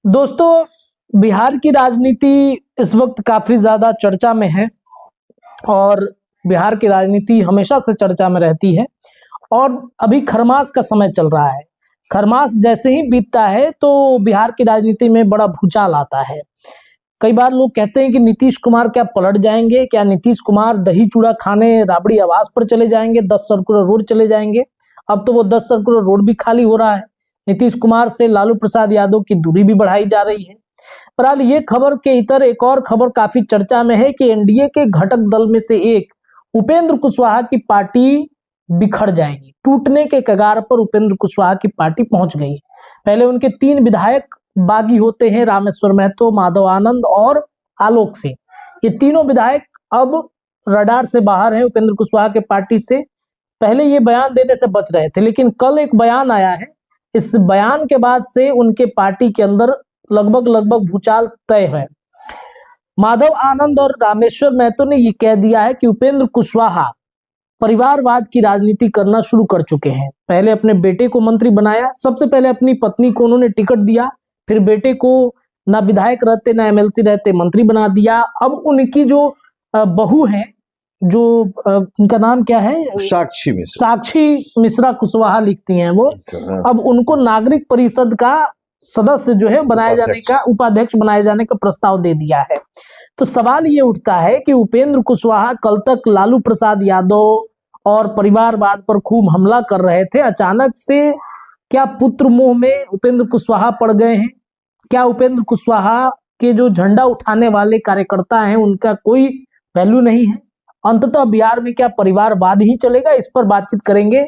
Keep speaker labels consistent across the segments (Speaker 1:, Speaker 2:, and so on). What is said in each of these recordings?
Speaker 1: दोस्तों, बिहार की राजनीति इस वक्त काफी ज्यादा चर्चा में है और बिहार की राजनीति हमेशा से चर्चा में रहती है। और अभी खरमास का समय चल रहा है। खरमास जैसे ही बीतता है तो बिहार की राजनीति में बड़ा भूचाल आता है। कई बार लोग कहते हैं कि नीतीश कुमार क्या पलट जाएंगे, क्या नीतीश कुमार दही चूड़ा खाने राबड़ी आवास पर चले जाएंगे, 10 सर्कुलर रोड चले जाएंगे। अब तो वो 10 सर्कुलर रोड भी खाली हो रहा है। नीतीश कुमार से लालू प्रसाद यादव की दूरी भी बढ़ाई जा रही है। बहरहाल ये खबर के इतर एक और खबर काफी चर्चा में है कि एनडीए के घटक दल में से एक उपेंद्र कुशवाहा की पार्टी बिखर जाएगी। टूटने के कगार पर उपेंद्र कुशवाहा की पार्टी पहुंच गई। पहले उनके 3 विधायक बागी होते हैं, रामेश्वर महतो, माधव आनंद और आलोक सिंह। ये तीनों विधायक अब रडार से बाहर हैं उपेंद्र कुशवाहा के पार्टी से। पहले ये बयान देने से बच रहे थे, लेकिन कल एक बयान आया है। इस बयान के बाद से उनके पार्टी के अंदर लगभग भूचाल तय है। माधव आनंद और रामेश्वर महतो ने ये कह दिया है कि उपेंद्र कुशवाहा परिवारवाद की राजनीति करना शुरू कर चुके हैं। पहले अपने बेटे को मंत्री बनाया, सबसे पहले अपनी पत्नी को उन्होंने टिकट दिया, फिर बेटे को ना विधायक रहते ना एमएलसी रहते मंत्री बना दिया। अब उनकी जो बहू है, जो उनका नाम क्या है, साक्षी मिश्रा कुशवाहा लिखती हैं वो। अब उनको नागरिक परिषद का सदस्य जो है बनाए जाने का, उपाध्यक्ष बनाए जाने का प्रस्ताव दे दिया है। तो सवाल ये उठता है कि उपेंद्र कुशवाहा कल तक लालू प्रसाद यादव और परिवारवाद पर खूब हमला कर रहे थे। अचानक से क्या पुत्र मोह में उपेंद्र कुशवाहा पड़ गए हैं? क्या उपेंद्र कुशवाहा के जो झंडा उठाने वाले कार्यकर्ता हैं उनका कोई वैल्यू नहीं है? अंततः बिहार में क्या परिवारवाद ही चलेगा? इस पर बातचीत करेंगे।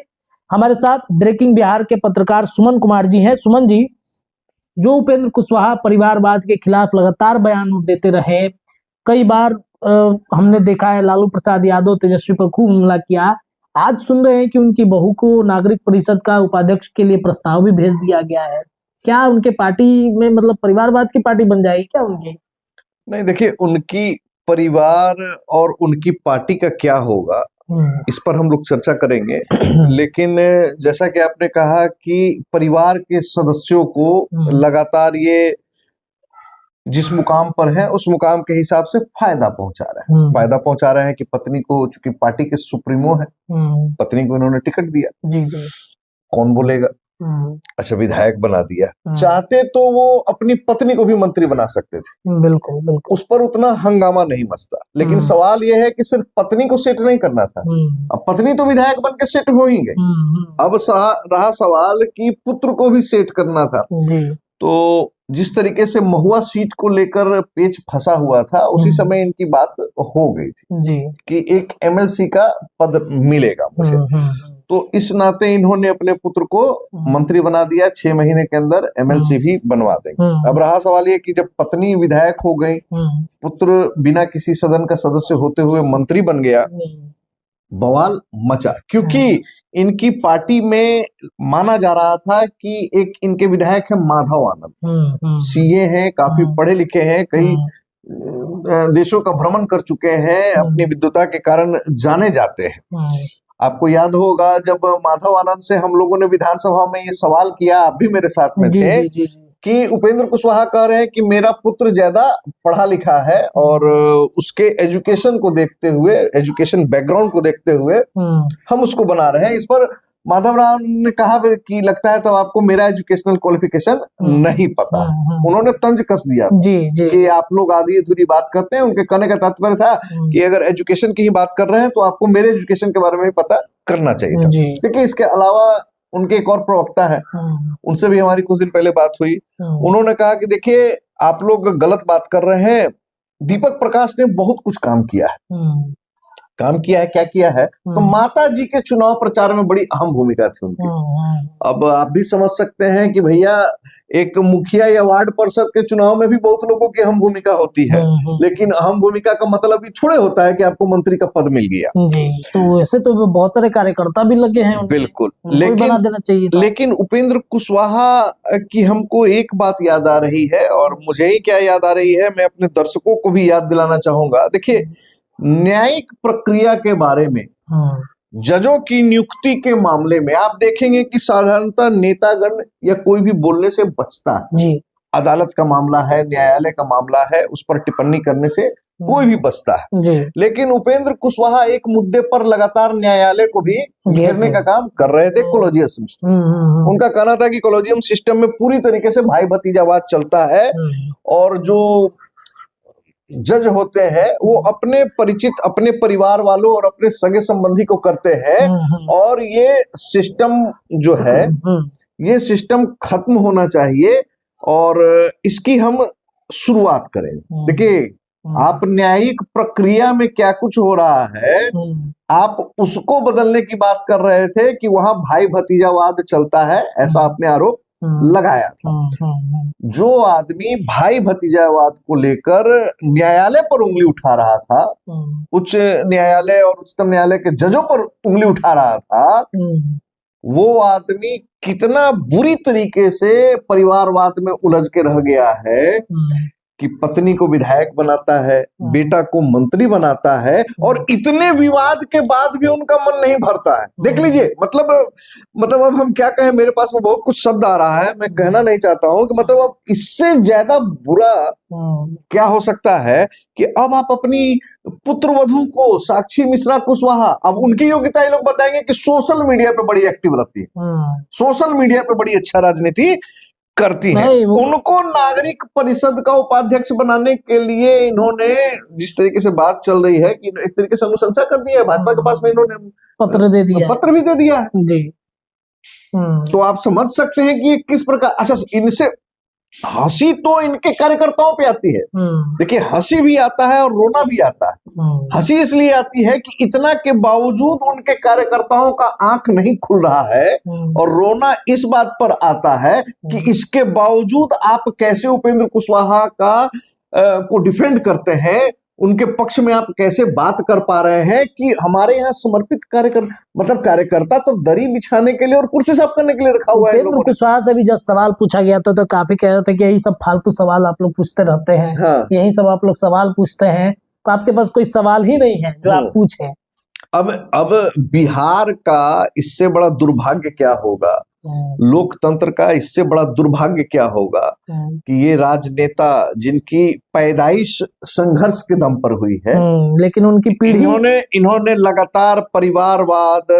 Speaker 1: हमारे साथ ब्रेकिंग बिहार के पत्रकार सुमन कुमार जी हैं। सुमन जी, जो उपेंद्र कुशवाहा परिवारवाद के खिलाफ लगातार बयान देते रहे, कई बार हमने देखा है लालू प्रसाद यादव तेजस्वी पर खूब हमला किया। आज सुन रहे हैं कि उनकी बहू को नागरिक परिषद का उपाध्यक्ष के लिए प्रस्ताव भी भेज दिया गया है। क्या उनके पार्टी में मतलब परिवारवाद की पार्टी बन जाएगी क्या उनकी?
Speaker 2: नहीं, देखिए, उनकी परिवार और उनकी पार्टी का क्या होगा इस पर हम लोग चर्चा करेंगे। लेकिन जैसा कि आपने कहा कि परिवार के सदस्यों को लगातार ये जिस मुकाम पर है उस मुकाम के हिसाब से फायदा पहुंचा रहे हैं। फायदा पहुंचा रहे हैं कि पत्नी को, चूंकि पार्टी के सुप्रीमो है, पत्नी को इन्होंने टिकट दिया।
Speaker 1: जी जी।
Speaker 2: कौन बोलेगा? अच्छा, विधायक बना दिया। चाहते तो वो अपनी पत्नी को भी मंत्री बना सकते थे।
Speaker 1: बिल्कुल बिल्कुल।
Speaker 2: उस पर उतना हंगामा नहीं मचता। लेकिन सवाल यह है कि सिर्फ पत्नी को सेट नहीं करना था। अब पत्नी तो विधायक बन के सेट हो ही गई। अब रहा सवाल कि पुत्र को भी सेट करना था। तो जिस तरीके से महुआ सीट को लेकर पेच फंसा हुआ था, उसी समय इनकी बात हो गई थी कि एक एमएलसी का पद मिलेगा मुझे। तो इस नाते इन्होंने अपने पुत्र को मंत्री बना दिया। 6 महीने के अंदर एमएलसी भी बनवा देंगे। अब रहा सवाल ये कि जब पत्नी विधायक हो गई, पुत्र बिना किसी सदन का सदस्य होते हुए मंत्री बन गया, बवाल मचा। क्योंकि इनकी पार्टी में माना जा रहा था कि एक इनके विधायक है माधव आनंद, सीए हैं, काफी पढ़े लिखे हैं, कई देशों का भ्रमण कर चुके हैं, अपनी विद्वता के कारण जाने जाते हैं। आपको याद होगा जब माधव आनंद से हम लोगों ने विधानसभा में ये सवाल किया, आप भी मेरे साथ में थे, कि उपेंद्र कुशवाहा कह रहे हैं कि मेरा पुत्र ज्यादा पढ़ा लिखा है और उसके एजुकेशन को देखते हुए, एजुकेशन बैकग्राउंड को देखते हुए हम उसको बना रहे हैं। इस पर माधव राव ने कहा कि लगता है तब आपको मेरा एजुकेशनल क्वालिफिकेशन नहीं पता। उन्होंने तंज कस दिया कि आप लोग आधी अधूरी बात करते हैं। उनके कहने का तात्पर्य था कि अगर एजुकेशन की ही बात कर रहे हैं तो आपको मेरे एजुकेशन के बारे में भी पता करना चाहिए था। देखिए, इसके अलावा उनके एक और प्रवक्ता है, उनसे भी हमारी कुछ दिन पहले बात हुई। उन्होंने कहा कि देखिए, आप लोग गलत बात कर रहे हैं। दीपक प्रकाश ने बहुत कुछ काम किया है। क्या किया है? तो माता जी के चुनाव प्रचार में बड़ी अहम भूमिका थी उनकी। अब आप भी समझ सकते हैं कि भैया, एक मुखिया या वार्ड पार्षद के चुनाव में भी बहुत लोगों की अहम भूमिका होती है। लेकिन अहम भूमिका का मतलब ये थोड़े होता है कि आपको मंत्री का पद मिल गया।
Speaker 1: तो वैसे तो बहुत सारे कार्यकर्ता भी लगे हैं।
Speaker 2: बिल्कुल,
Speaker 1: बना देना चाहिए था।
Speaker 2: लेकिन उपेंद्र कुशवाहा की हमको एक बात याद आ रही है, और मुझे ही क्या याद आ रही है, मैं अपने दर्शकों को भी याद दिलाना चाहूंगा। देखिए, न्यायिक प्रक्रिया के बारे में, जजों की नियुक्ति के मामले में आप देखेंगे कि साधारणतः नेतागण या कोई भी बोलने से बचता है। अदालत का मामला है, न्यायालय का मामला है, उस पर टिप्पणी करने से कोई भी बचता है। लेकिन उपेंद्र कुशवाहा एक मुद्दे पर लगातार न्यायालय को भी घेरने का काम कर रहे थे, कॉलेजियम सिस्टम। उनका कहना था कि कॉलेजियम सिस्टम में पूरी तरीके से भाई भतीजावाद चलता है और जो जज होते हैं वो अपने परिचित, अपने परिवार वालों और अपने सगे संबंधी को करते हैं और ये सिस्टम जो है, ये सिस्टम खत्म होना चाहिए और इसकी हम शुरुआत करें। देखिए, आप न्यायिक प्रक्रिया में क्या कुछ हो रहा है, आप उसको बदलने की बात कर रहे थे कि वहां भाई भतीजावाद चलता है, ऐसा आपने आरोप लगाया था। जो आदमी भाई भतीजावाद को लेकर न्यायालय पर उंगली उठा रहा था, उच्च न्यायालय और उच्चतम न्यायालय के जजों पर उंगली उठा रहा था, वो आदमी कितना बुरी तरीके से परिवारवाद में उलझ के रह गया है कि पत्नी को विधायक बनाता है, बेटा को मंत्री बनाता है और इतने विवाद के बाद भी उनका मन नहीं भरता है। देख लीजिए, मतलब अब हम क्या कहें, मेरे पास में बहुत कुछ शब्द आ रहा है, मैं कहना नहीं चाहता हूं कि मतलब अब इससे ज्यादा बुरा क्या हो सकता है कि अब आप अपनी पुत्र वधू को, साक्षी मिश्रा कुशवाहा, अब उनकी योग्यता ये लोग बताएंगे कि सोशल मीडिया पे बड़ी एक्टिव रहती है, सोशल मीडिया पे बड़ी अच्छा राजनीति करती है। उनको नागरिक परिषद का उपाध्यक्ष बनाने के लिए इन्होंने, जिस तरीके से बात चल रही है कि एक तरीके से अनुशंसा कर दी है, भाजपा के पास में इन्होंने
Speaker 1: पत्र दे दिया,
Speaker 2: पत्र भी दे दिया है
Speaker 1: जी।
Speaker 2: तो आप समझ सकते हैं कि ये किस प्रकार, अच्छा इनसे हंसी तो इनके कार्यकर्ताओं पे आती है। देखिए, हंसी भी आता है और रोना भी आता है। हंसी इसलिए आती है कि इतना के बावजूद उनके कार्यकर्ताओं का आंख नहीं खुल रहा है और रोना इस बात पर आता है कि इसके बावजूद आप कैसे उपेंद्र कुशवाहा को डिफेंड करते हैं, उनके पक्ष में आप कैसे बात कर पा रहे हैं कि हमारे यहाँ समर्पित कार्यकर्ता तो दरी बिछाने के लिए और कुर्सी साफ करने के लिए रखा हुआ है।
Speaker 1: उपेंद्र कुशवाहा से भी जब सवाल पूछा गया था तो काफी कह रहे थे कि यही सब फालतू सवाल आप लोग पूछते रहते हैं, हाँ। यही सब आप लोग सवाल पूछते हैं, तो आपके पास कोई सवाल ही नहीं है जो आप पूछें।
Speaker 2: अब बिहार का इससे बड़ा दुर्भाग्य क्या होगा, लोकतंत्र का इससे बड़ा दुर्भाग्य क्या होगा कि ये राजनेता जिनकी पैदाइश संघर्ष के दम पर हुई है,
Speaker 1: लेकिन उनकी पीढ़ी
Speaker 2: इन्होंने लगातार परिवारवाद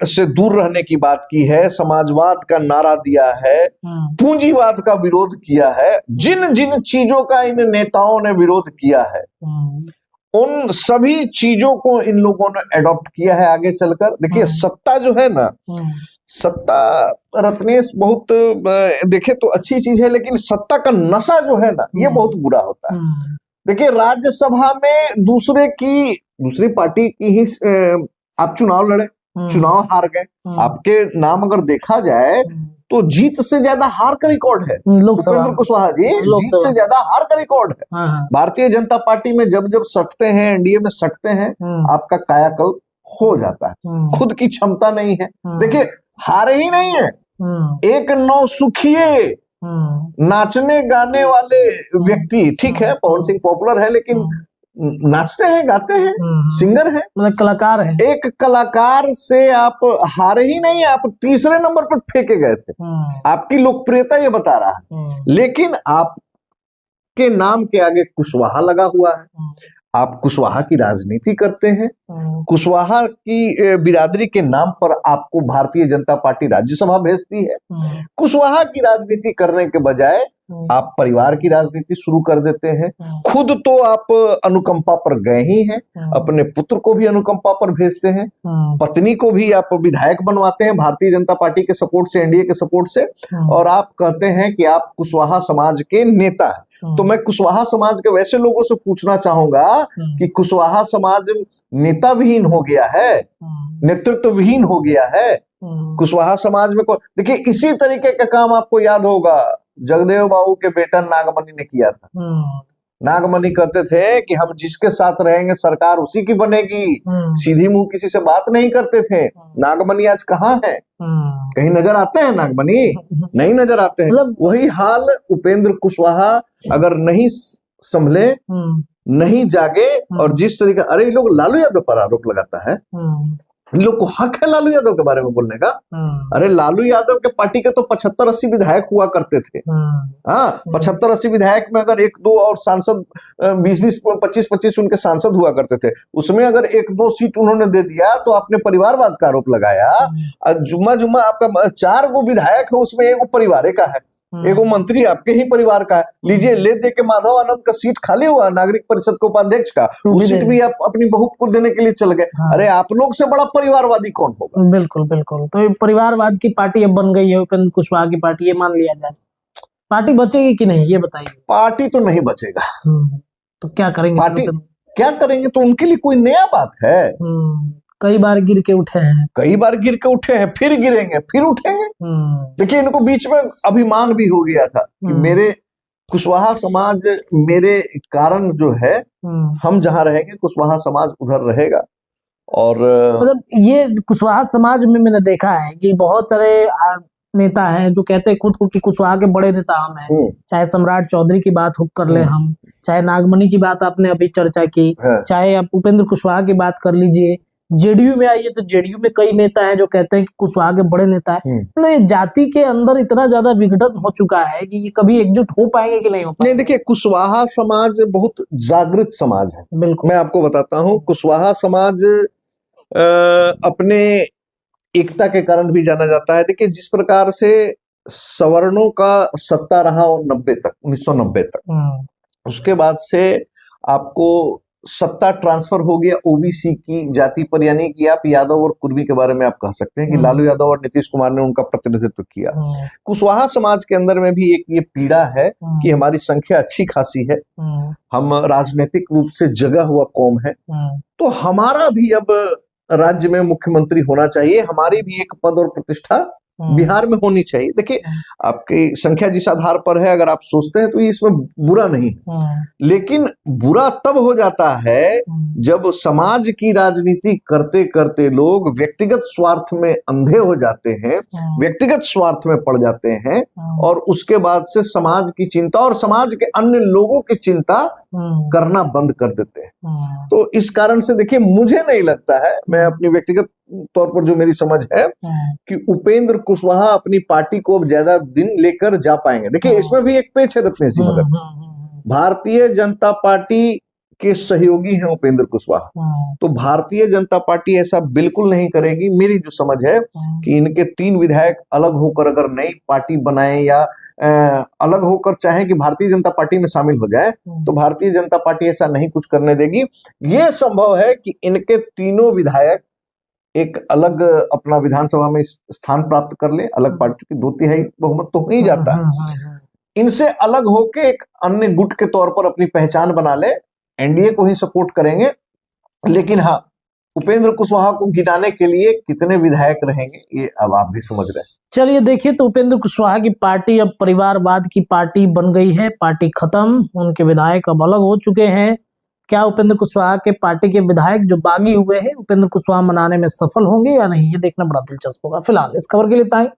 Speaker 2: से दूर रहने की बात की है, समाजवाद का नारा दिया है, पूंजीवाद का विरोध किया है। जिन जिन चीजों का इन नेताओं ने विरोध किया है, उन सभी चीजों को इन लोगों ने एडॉप्ट किया है आगे चलकर। देखिए, सत्ता जो है ना, सत्ता रत्नेश बहुत देखे तो अच्छी चीज है, लेकिन सत्ता का नशा जो है ना, ये बहुत बुरा होता है। देखिए, राज्यसभा में दूसरी पार्टी की ही आप चुनाव लड़े, चुनाव हार गए, आपके नाम अगर देखा जाए तो जीत से ज्यादा हार का रिकॉर्ड है। उपेंद्र कुशवाहा जी, जीत से ज्यादा हार का रिकॉर्ड है। भारतीय जनता पार्टी में जब जब सटते हैं, एनडीए में सटते हैं, आपका कायाकल्प हो जाता है, खुद की क्षमता नहीं है। देखिए, हारे ही नहीं है, एक नौसुखिए नाचने गाने वाले व्यक्ति, ठीक है पवन सिंह पॉपुलर है लेकिन नाचते हैं, गाते हैं, सिंगर है,
Speaker 1: मतलब कलाकार है।
Speaker 2: एक कलाकार से आप हारे ही नहीं, आप तीसरे नंबर पर फेंके गए थे। आपकी लोकप्रियता ये बता रहा है, लेकिन आपके नाम के आगे कुशवाहा लगा हुआ है, आप कुशवाहा की राजनीति करते हैं। कुशवाहा की बिरादरी के नाम पर आपको भारतीय जनता पार्टी राज्यसभा भेजती है। कुशवाहा की राजनीति करने के बजाय आप परिवार की राजनीति शुरू कर देते हैं। खुद तो आप अनुकंपा पर गए ही हैं, अपने पुत्र को भी अनुकंपा पर भेजते हैं, पत्नी को भी आप विधायक बनवाते हैं भारतीय जनता पार्टी के सपोर्ट से, एनडीए के सपोर्ट से, और आप कहते हैं कि आप कुशवाहा समाज के नेता हैं। तो मैं कुशवाहा समाज के वैसे लोगों से पूछना चाहूंगा कि कुशवाहा समाज नेता विहीन हो गया है, नेतृत्व विहीन हो गया है? कुशवाहा समाज में देखिए, इसी तरीके का काम आपको याद होगा, जगदेव बाबू के बेटा नागमणि ने किया था। नागमणि कहते थे कि हम जिसके साथ रहेंगे सरकार उसी की बनेगी, सीधी मुंह किसी से बात नहीं करते थे। नागमणि आज कहाँ है? कहीं नजर आते हैं नागमणि? नहीं नजर आते हैं। वही हाल उपेंद्र कुशवाहा अगर नहीं संभले, नहीं जागे, और जिस तरीके, अरे लोग लालू यादव पर आरोप लगाता है, इन लोग को हक है लालू यादव के बारे में बोलने का। अरे लालू यादव के पार्टी के तो 75-80 विधायक हुआ करते थे। हाँ, 75-80 विधायक में अगर 1-2 और सांसद 20-20 25-25 उनके सांसद हुआ करते थे, उसमें अगर 1-2 सीट उन्होंने दे दिया तो आपने परिवारवाद का आरोप लगाया। जुम्मा आपका 4 गो विधायक है, उसमें 1 परिवार का है, 1 मंत्री आपके ही परिवार का है। लीजिए, ले दे के माधव आनंद का सीट खाली हुआ नागरिक परिषद के उपाध्यक्ष का, वो सीट भी आप अपनी बहू को देने के लिए चल गए। अरे आप लोग से बड़ा परिवारवादी कौन होगा?
Speaker 1: बिल्कुल बिल्कुल। तो परिवारवाद की पार्टी अब बन गई है उपेंद्र कुशवाहा की पार्टी, ये मान लिया जाए। पार्टी बचेगी कि नहीं, ये बताइए।
Speaker 2: पार्टी तो नहीं बचेगा।
Speaker 1: तो क्या करेंगे?
Speaker 2: पार्टी क्या करेंगे? तो उनके लिए कोई नया बात है?
Speaker 1: कई बार गिर के उठे हैं,
Speaker 2: कई बार गिर के उठे हैं, फिर गिरेंगे, फिर उठेंगे। देखिए, इनको बीच में अभिमान भी हो गया था कि मेरे कुशवाहा समाज मेरे कारण जो है, हम जहां रहेंगे कुशवाहा समाज उधर रहेगा। और
Speaker 1: मतलब ये कुशवाहा समाज में मैंने देखा है कि बहुत सारे नेता हैं जो कहते हैं खुद को कि कुशवाहा के बड़े नेता हम हैं। चाहे सम्राट चौधरी की बात कर ले हम, चाहे नागमणि की बात आपने अभी चर्चा की, चाहे आप उपेंद्र कुशवाहा की बात कर लीजिए। जेडीयू में आइए तो जेडीयू में कई नेता हैं जो कहते हैं कि कुशवाहा के बड़े नेता है। मतलब ये जाति के अंदर इतना ज्यादा विघटन हो चुका है कि ये कभी एकजुट हो पाएंगे कि नहीं हो पाएंगे?
Speaker 2: नहीं, देखिए, कुशवाहा समाज बहुत जागृत समाज है।
Speaker 1: बिल्कुल,
Speaker 2: मैं आपको बताता हूँ, कुशवाहा समाज अपने एकता के कारण भी जाना जाता है। देखिए, जिस प्रकार से सवर्णों का सत्ता रहा और 1990 तक, उसके बाद से आपको सत्ता ट्रांसफर हो गया ओबीसी की जाति पर, यानी कि आप यादव और कुर्मी के बारे में आप कह सकते हैं कि लालू यादव और नीतीश कुमार ने उनका प्रतिनिधित्व किया। कुशवाहा समाज के अंदर में भी एक ये पीड़ा है कि हमारी संख्या अच्छी खासी है, हम राजनीतिक रूप से जगा हुआ कौम है, तो हमारा भी अब राज्य में मुख्यमंत्री होना चाहिए, हमारी भी एक पद और प्रतिष्ठा बिहार में होनी चाहिए। देखिए, आपकी संख्या जिस आधार पर है, अगर आप सोचते हैं तो ये इसमें बुरा नहीं है, लेकिन बुरा तब हो जाता है जब समाज की राजनीति करते करते लोग व्यक्तिगत स्वार्थ में अंधे हो जाते हैं, व्यक्तिगत स्वार्थ में पड़ जाते हैं, और उसके बाद से समाज की चिंता और समाज के अन्य लोगों की चिंता करना बंद कर देते हैं। तो इस कारण से देखिए, मुझे नहीं लगता है, मैं अपनी व्यक्तिगत तौर पर जो मेरी समझ है कि उपेंद्र कुशवाहा अपनी पार्टी को अब ज्यादा दिन लेकर जा पाएंगे। देखिए, इसमें भी एक पेच है रत्नेश जी, मगर भारतीय जनता पार्टी के सहयोगी हैं उपेंद्र कुशवाहा, तो भारतीय जनता पार्टी ऐसा बिल्कुल नहीं करेगी। मेरी जो समझ है कि इनके 3 विधायक अलग होकर अगर नई पार्टी बनाए या अलग होकर चाहे कि भारतीय जनता पार्टी में शामिल हो जाए, तो भारतीय जनता पार्टी ऐसा नहीं कुछ करने देगी। ये संभव है कि इनके तीनों विधायक एक अलग अपना विधानसभा में स्थान प्राप्त कर ले, अलग पार्टी की 2/3 बहुमत तो हो ही जाता है, इनसे अलग होके एक अन्य गुट के तौर पर अपनी पहचान बना ले, एनडीए को ही सपोर्ट करेंगे। लेकिन हाँ, उपेंद्र कुशवाहा को गिनाने के लिए कितने विधायक रहेंगे ये अब आप भी समझ रहे हैं।
Speaker 1: चलिए देखिए, तो उपेंद्र कुशवाहा की पार्टी अब परिवारवाद की पार्टी बन गई है, पार्टी खत्म, उनके विधायक अब अलग हो चुके हैं। क्या उपेंद्र कुशवाहा के पार्टी के विधायक जो बागी हुए हैं उपेंद्र कुशवाहा मनाने में सफल होंगे या नहीं, ये देखना बड़ा दिलचस्प होगा। फिलहाल इस खबर के लिए इतना ही।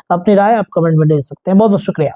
Speaker 1: अपनी राय आप कमेंट में दे सकते हैं। बहुत बहुत शुक्रिया।